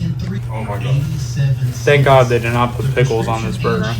Oh my god. Thank God they did not put pickles on this burger.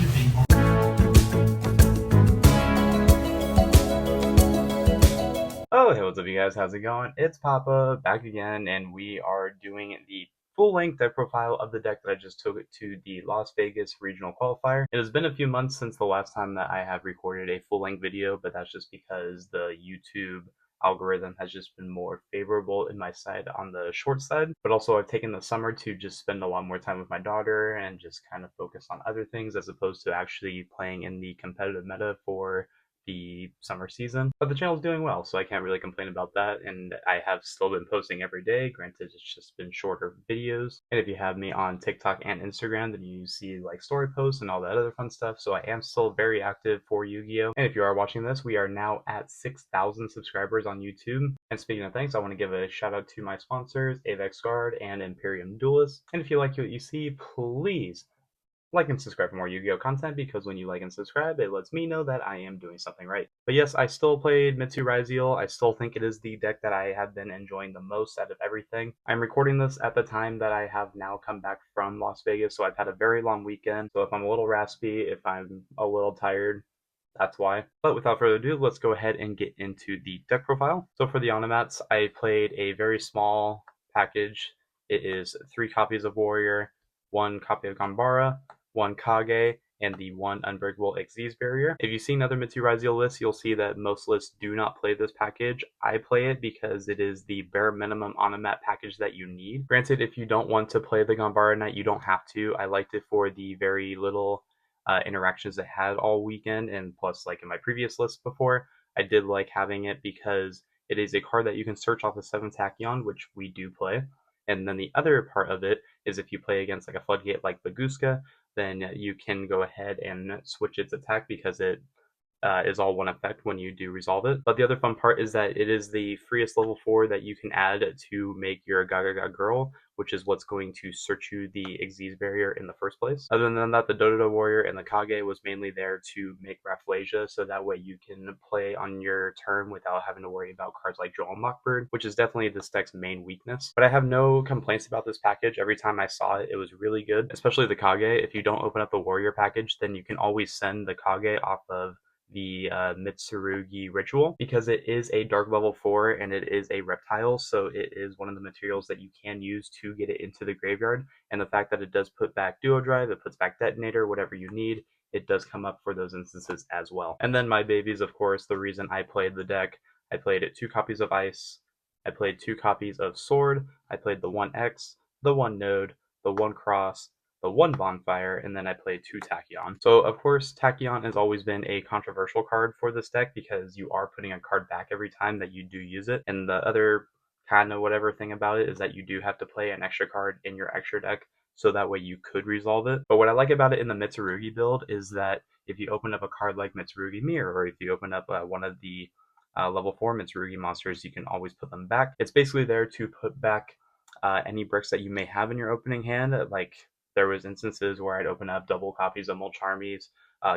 Oh, hey, what's up, you guys? How's it going? It's Papa back again, and we are doing the full-length deck profile of the deck that I just took to the Las Vegas Regional Qualifier. It has been a few months since the last time that I have recorded a full-length video, but that's just because the YouTube algorithm has just been more favorable in my side on the short side. But also I've taken the summer to just spend a lot more time with my daughter and just kind of focus on other things as opposed to actually playing in the competitive meta for the summer season. But the channel's doing well, so I can't really complain about that, and I have still been posting every day. Granted, it's just been shorter videos. And if you have me on TikTok and Instagram, then you see like story posts and all that other fun stuff, so I am still very active for Yu-Gi-Oh! And if you are watching this, we are now at 6,000 subscribers on YouTube. And speaking of thanks, I want to give a shout out to my sponsors, Avex Guard and Imperium Duelist. And if you like what you see, please like and subscribe for more Yu-Gi-Oh! Content, because when you like and subscribe, it lets me know that I am doing something right. But yes, I still played Mitsu Ryzeal. I still think it is the deck that I have been enjoying the most out of everything. I'm recording this at the time that I have now come back from Las Vegas, so I've had a very long weekend. So if I'm a little raspy, if I'm a little tired, that's why. But without further ado, let's go ahead and get into the deck profile. So for the Onomats, I played a very small package. It is 3 copies of Warrior, 1 copy of Gambara, 1 Kage, and the 1 Unbreakable Xyz barrier. If you've seen other Mitsu Ryzeal lists, you'll see that most lists do not play this package. I play it because it is the bare minimum Onomat package that you need. Granted, if you don't want to play the Gambara Knight, you don't have to. I liked it for the very little interactions it had all weekend, and plus, like in my previous list before, I did like having it because it is a card that you can search off the 7 Tachyon, which we do play. And then the other part of it is if you play against like a Floodgate like Baguska, then you can go ahead and switch its attack because it is all one effect when you do resolve it. But the other fun part is that it is the freest level 4 that you can add to make your Gaga Girl, which is what's going to search you the Xyz barrier in the first place. Other than that, the Dododo Warrior and the Kage was mainly there to make Rafflesia, so that way you can play on your turn without having to worry about cards like Joel Mockbird, which is definitely this deck's main weakness. But I have no complaints about this package. Every time I saw it, it was really good, especially the Kage. If you don't open up the Warrior package, then you can always send the Kage off of the Mitsurugi ritual, because it is a dark level 4 and it is a reptile, so it is one of the materials that you can use to get it into the graveyard. And the fact that it does put back Duo Drive, it puts back Detonator, whatever you need, it does come up for those instances as well. And then my babies, of course, the reason I played the deck. I played it 2 copies of Ice, I played 2 copies of Sword, I played the 1X, the 1 Node, the 1 Cross, the 1 Bonfire, and then I played 2 Tachyon. So of course, Tachyon has always been a controversial card for this deck because you are putting a card back every time that you do use it. And the other kind of whatever thing about it is that you do have to play an extra card in your extra deck, so that way you could resolve it. But what I like about it in the Mitsurugi build is that if you open up a card like Mitsurugi Mirror, or if you open up one of the level 4 Mitsurugi monsters, you can always put them back. It's basically there to put back any bricks that you may have in your opening hand. Like, there was instances where I'd open up double copies of Mulcharmies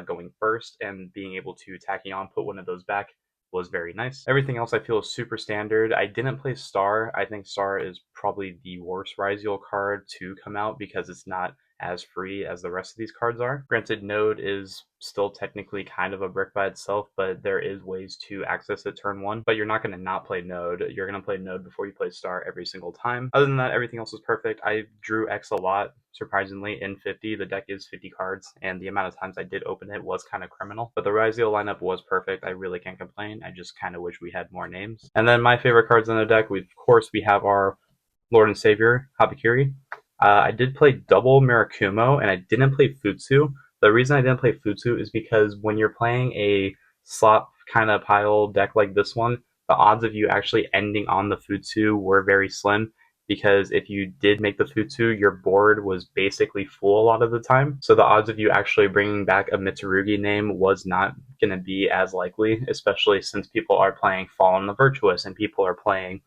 going first, and being able to Tachyon put one of those back was very nice. Everything else I feel is super standard. I didn't play Star. I think Star is probably the worst Ryzeal card to come out because it's not as free as the rest of these cards are. Granted, Node is still technically kind of a brick by itself, but there is ways to access it turn 1. But you're not going to not play Node. You're going to play Node before you play Star every single time. Other than that, everything else is perfect. I drew X a lot, surprisingly, in 50. The deck is 50 cards, and the amount of times I did open it was kind of criminal. But the Ryzeal lineup was perfect. I really can't complain. I just kind of wish we had more names. And then my favorite cards in the deck, of course, we have our Lord and Savior, Habakiri. I did play double Mirakumo, and I didn't play Futsu. The reason I didn't play Futsu is because when you're playing a slot kind of pile deck like this one, the odds of you actually ending on the Futsu were very slim, because if you did make the Futsu, your board was basically full a lot of the time. So the odds of you actually bringing back a Mitsurugi name was not going to be as likely, especially since people are playing Fallen the Virtuous and people are playing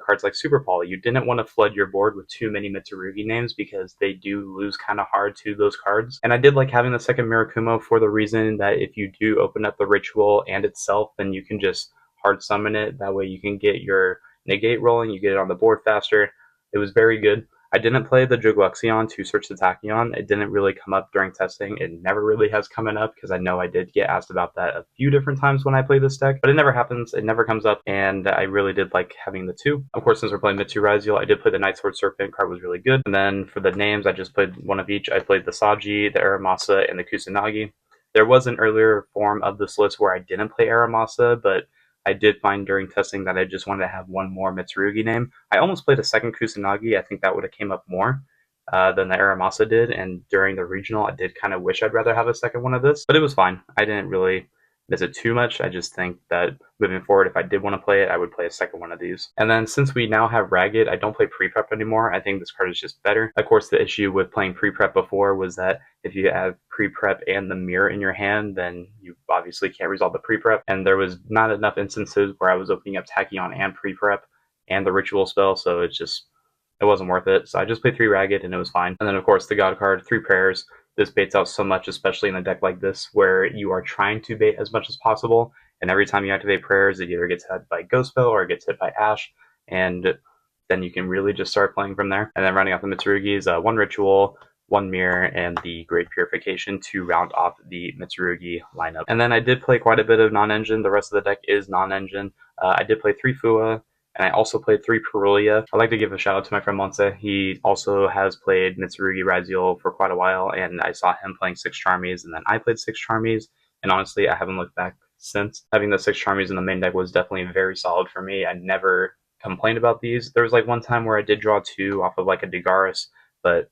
cards like Super Paul. You didn't want to flood your board with too many Mitsurugi names because they do lose kind of hard to those cards. And I did like having the second Mirakumo for the reason that if you do open up the ritual and itself, then you can just hard summon it. That way you can get your negate rolling, you get it on the board faster. It was very good. I didn't play the Jugluxion to search the Tachyon. It didn't really come up during testing. It never really has coming up because I know I did get asked about that a few different times when I play this deck, but it never happens. It never comes up, and I really did like having the two. Of course, since we're playing Mitsu Ryzeal, I did play the Night Sword Serpent card, was really good. And then for the names, I just played one of each. I played the Saji, the Aramasa, and the Kusanagi. There was an earlier form of this list where I didn't play Aramasa, but I did find during testing that I just wanted to have one more Mitsurugi name. I almost played a second Kusanagi. I think that would have came up more than the Aramasa did, and during the regional, I did kind of wish I'd rather have a second one of this, but it was fine. I didn't really miss it too much. I just think that moving forward, if I did want to play it, I would play a second one of these. And then since we now have Ragged, I don't play pre-prep anymore. I think this card is just better. Of course, the issue with playing pre-prep before was that if you have pre-prep and the mirror in your hand, then you obviously can't resolve the pre-prep. And there was not enough instances where I was opening up Tachyon and pre-prep and the ritual spell, so it wasn't worth it. So I just played 3 Ragged and it was fine. And then of course the God card, 3 Prayers. This baits out so much, especially in a deck like this where you are trying to bait as much as possible, and every time you activate Prayers, it either gets hit by Ghost Spell or it gets hit by Ash, and then you can really just start playing from there. And then rounding off the Mitsurugis, 1 Ritual, 1 Mirror, and the Great Purification to round off the Mitsurugi lineup. And then I did play quite a bit of non-engine. The rest of the deck is non-engine. I did play 3 Fua, and I also played 3 Perulia. I'd like to give a shout out to my friend Monse. He also has played Mitsurugi Ryzeal for quite a while, and I saw him playing 6 Charmies, and then I played 6 Charmies, and honestly, I haven't looked back since. Having the 6 Charmies in the main deck was definitely very solid for me. I never complained about these. There was like one time where I did draw 2 off of like a Dagaris, but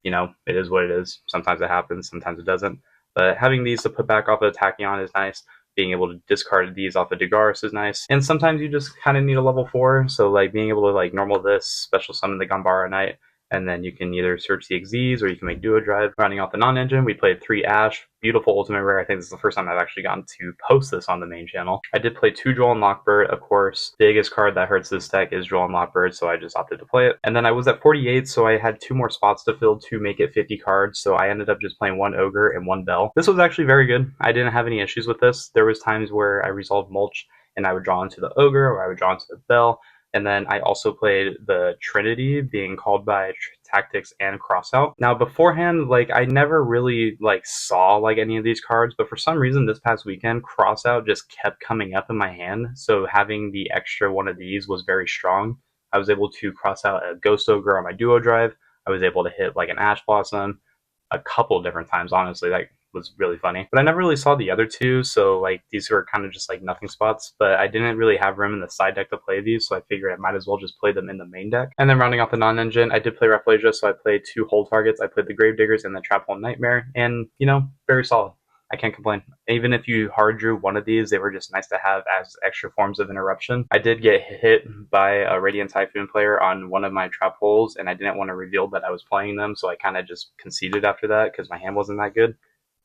you know, it is what it is. Sometimes it happens, sometimes it doesn't. But having these to put back off of Tachyon is nice. Being able to discard these off of Dagaris is nice. And sometimes you just kind of need a level 4, so like being able to like normal this, special summon the Gambara Knight, and then you can either search the Xyz or you can make Duo Drive. Rounding off the non-engine, we played 3 Ash, beautiful ultimate rare. I think this is the first time I've actually gotten to post this on the main channel. I did play 2 Droll and Lockbird. Of course, the biggest card that hurts this deck is Droll and Lockbird, so I just opted to play it. And then I was at 48, so I had 2 more spots to fill to make it 50 cards, so I ended up just playing 1 Ogre and 1 Bell. This was actually very good. I didn't have any issues with this. There was times where I resolved Mulch and I would draw into the Ogre or I would draw into the Bell. And then I also played the Trinity, being called by Tactics and Crossout. Now beforehand, like I never really like saw like any of these cards, but for some reason this past weekend, Crossout just kept coming up in my hand. So having the extra one of these was very strong. I was able to cross out a Ghost Ogre on my Duo Drive. I was able to hit like an Ash Blossom a couple different times, honestly. Like was really funny. But I never really saw the other 2, so like these were kind of just like nothing spots, but I didn't really have room in the side deck to play these, so I figured I might as well just play them in the main deck. And then rounding off the non-engine, I did play Rafflesia, so I played 2 hold targets. I played the Gravediggers and the Trap Hole Nightmare, and you know, very solid. I can't complain. Even if you hard drew one of these, they were just nice to have as extra forms of interruption. I did get hit by a Radiant Typhoon player on one of my trap holes, and I didn't want to reveal that I was playing them, so I kind of just conceded after that because my hand wasn't that good.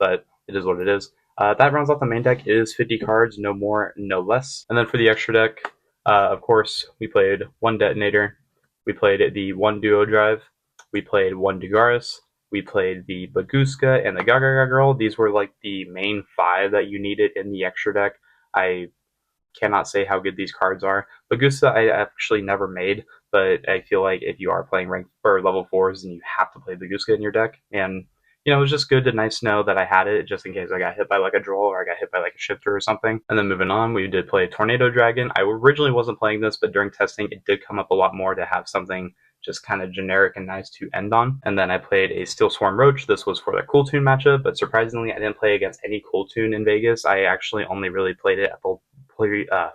But it is what it is. That rounds off the main deck. It is 50 cards, no more, no less. And then for the extra deck, of course, we played 1 Detonator. We played the 1 Duo Drive. We played 1 Dagaris. We played the Baguska and the Gaga Girl. These were like the main 5 that you needed in the extra deck. I cannot say how good these cards are. Bagusta I actually never made, but I feel like if you are playing rank or level 4s, then you have to play Baguska in your deck. And you know, it was just good to nice know that I had it just in case I got hit by like a Droll or I got hit by like a Shifter or something. And then moving on, we did play Tornado Dragon. I originally wasn't playing this, but during testing, it did come up a lot more to have something just kind of generic and nice to end on. And then I played a Steel Swarm Roach. This was for the Cool Tune matchup, but surprisingly, I didn't play against any Cool Tune in Vegas. I actually only really played it at the I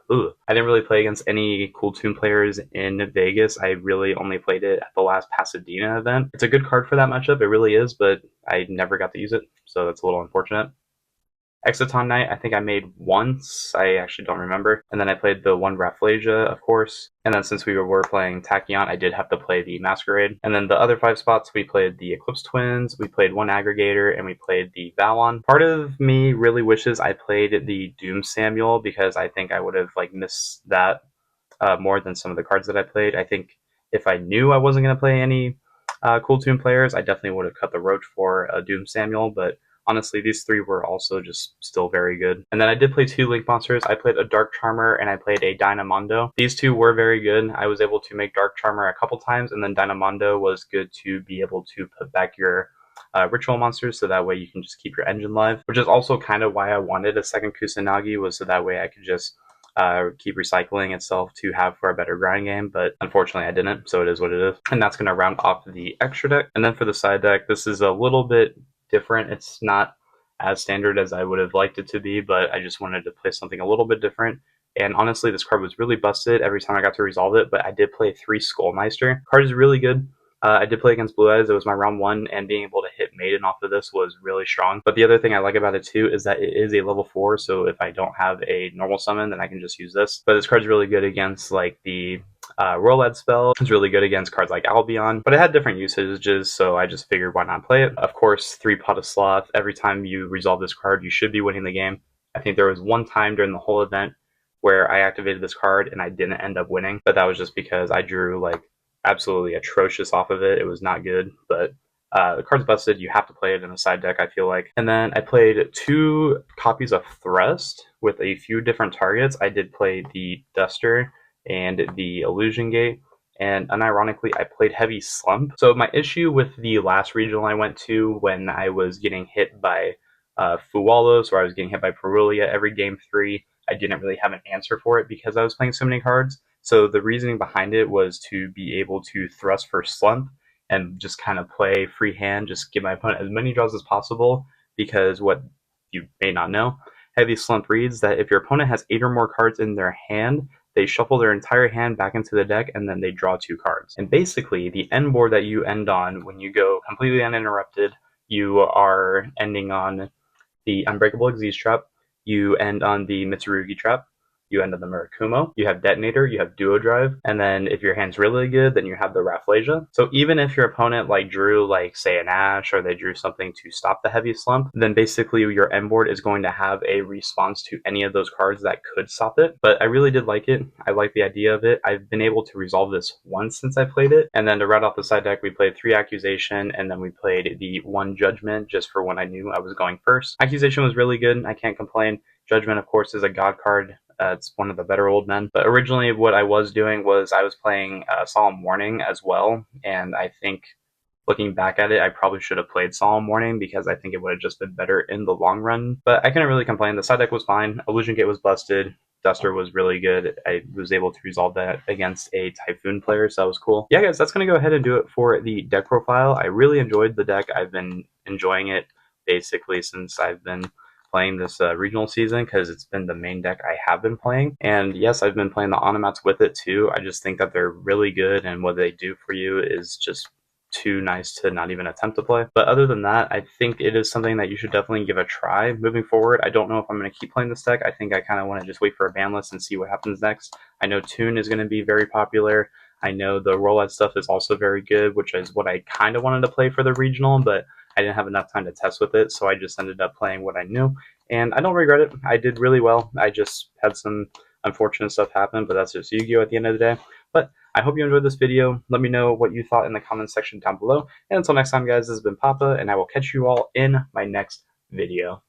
didn't really play against any Cool Tune players in Vegas. I really only played it at the last Pasadena event. It's a good card for that matchup, it really is, but I never got to use it, so that's a little unfortunate. Exciton Knight, I think I made once. I actually don't remember. And then I played the 1 Rafflesia, of course. And then since we were playing Tachyon, I did have to play the Masquerade. And then the other 5 spots, we played the Eclipse Twins, we played 1 Aggregator, and we played the Valon. Part of me really wishes I played the Doom Samuel because I think I would have like missed that more than some of the cards that I played. I think if I knew I wasn't going to play any Cool Tune players, I definitely would have cut the Roach for a Doom Samuel, but honestly, these three were also just still very good. And then I did play two Link monsters. I played a Dark Charmer and I played a Dynamondo. These two were very good. I was able to make Dark Charmer a couple times, and then Dynamondo was good to be able to put back your ritual monsters, so that way you can just keep your engine live, which is also kind of why I wanted a second Kusanagi, was so that way I could just keep recycling itself to have for a better grind game, but unfortunately I didn't, so it is what it is. And that's going to round off the extra deck. And then for the side deck, this is a little bit different. It's not as standard as I would have liked it to be, but I just wanted to play something a little bit different. And honestly, this card was really busted every time I got to resolve it, but I did play 3 Skullmeister. Card is really good. I did play against Blue Eyes. It was my round 1, and being able to hit Maiden off of this was really strong. But the other thing I like about it too is that it is a level 4, so if I don't have a normal summon, then I can just use this. But this card's really good against like the Roll-Ed spell. It's really good against cards like Albion, but it had different usages, so I just figured why not play it. Of course, 3 Pot of Sloth. Every time you resolve this card, you should be winning the game. I think there was one time during the whole event where I activated this card and I didn't end up winning, but that was just because I drew like absolutely atrocious off of it. It was not good, but the card's busted. You have to play it in a side deck, I feel like. And then I played 2 copies of Thrust with a few different targets. I did play the Duster and the Illusion Gate, and unironically, I played Heavy Slump. So my issue with the last regional I went to, when I was getting hit by Fuwalos, or I was getting hit by Perulia every game 3, I didn't really have an answer for it because I was playing so many cards. So the reasoning behind it was to be able to thrust for Slump and just kind of play free hand, just give my opponent as many draws as possible, because what you may not know, Heavy Slump reads that if your opponent has 8 or more cards in their hand, they shuffle their entire hand back into the deck, and then they draw 2 cards. And basically, the end board that you end on when you go completely uninterrupted, you are ending on the Unbreakable Xyz Trap, you end on the Mitsurugi Trap, you end on the Murakumo, you have Detonator, you have Duo Drive, and then if your hand's really good, then you have the Rafflesia. So even if your opponent like drew like say an Ash, or they drew something to stop the Heavy Slump, then basically your end board is going to have a response to any of those cards that could stop it. But I really did like it. I like the idea of it. I've been able to resolve this once since I played it. And then to round off the side deck, we played 3 Accusation, and then we played the 1 Judgment just for when I knew I was going first. Accusation was really good. I can't complain. Judgment, of course, is a god card. It's one of the better old men. But originally what I was doing was I was playing Solemn Warning as well, and I think looking back at it, I probably should have played Solemn Warning because I think it would have just been better in the long run. But I couldn't really complain. The side deck was fine. Illusion Gate was busted. Duster was really good. I was able to resolve that against a Typhoon player, so that was cool. Yeah, guys, that's going to go ahead and do it for the deck profile. I really enjoyed the deck. I've been enjoying it basically since I've been playing this regional season, because it's been the main deck I have been playing. And yes, I've been playing the Onomats with it too. I just think that they're really good, and what they do for you is just too nice to not even attempt to play. But other than that, I think it is something that you should definitely give a try moving forward. I don't know if I'm going to keep playing this deck. I think I kind of want to just wait for a ban list and see what happens next. I know Toon is going to be very popular. I know the Roll-Ed stuff is also very good, which is what I kind of wanted to play for the regional, but I didn't have enough time to test with it, so I just ended up playing what I knew, and I don't regret it. I did really well. I just had some unfortunate stuff happen, but that's just Yu-Gi-Oh! At the end of the day. But I hope you enjoyed this video. Let me know what you thought in the comments section down below. And until next time, guys, this has been Papa, and I will catch you all in my next video.